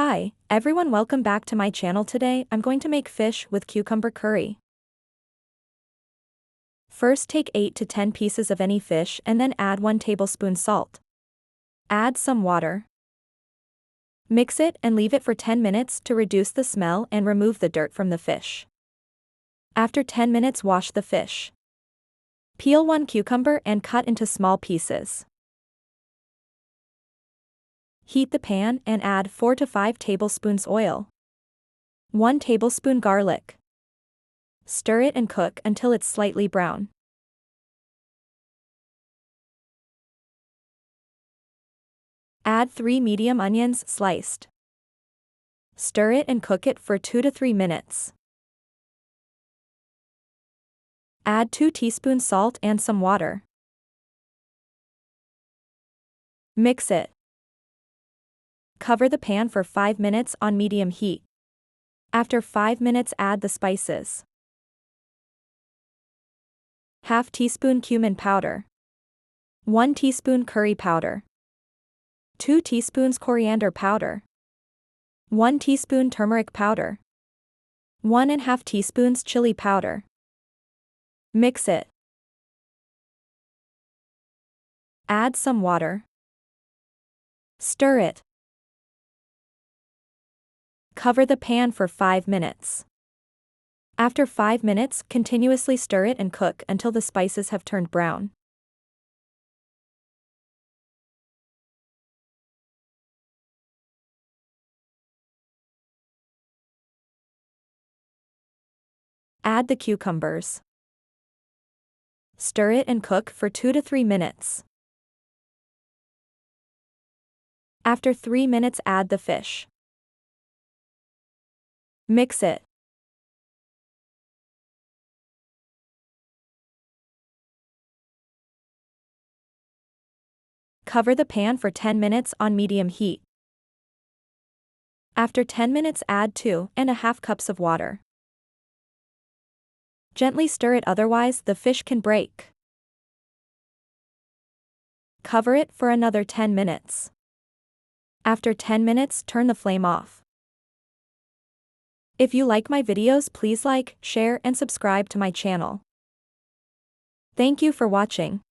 Hi, everyone, welcome back to my channel. Today I'm going to make fish with cucumber curry. First, take 8 to 10 pieces of any fish and then add 1 tablespoon salt. Add some water. Mix it and leave it for 10 minutes to reduce the smell and remove the dirt from the fish. After 10 minutes, wash the fish. Peel 1 cucumber and cut into small pieces. Heat the pan and add 4 to 5 tablespoons oil. 1 tablespoon garlic. Stir it and cook until it's slightly brown. Add 3 medium onions sliced. Stir it and cook it for 2 to 3 minutes. Add 2 teaspoons salt and some water. Mix it. Cover the pan for 5 minutes on medium heat. After 5 minutes, add the spices. Half teaspoon cumin powder. 1 teaspoon curry powder. 2 teaspoons coriander powder. 1 teaspoon turmeric powder. 1½ teaspoons chili powder. Mix it. Add some water. Stir it. Cover the pan for 5 minutes. After 5 minutes, continuously stir it and cook until the spices have turned brown. Add the cucumbers. Stir it and cook for 2 to 3 minutes. After 3 minutes, add the fish. Mix it. Cover the pan for 10 minutes on medium heat. After 10 minutes, add 2½ cups of water. Gently stir it, otherwise the fish can break. Cover it for another 10 minutes. After 10 minutes, turn the flame off. If you like my videos, please like, share and subscribe to my channel. Thank you for watching.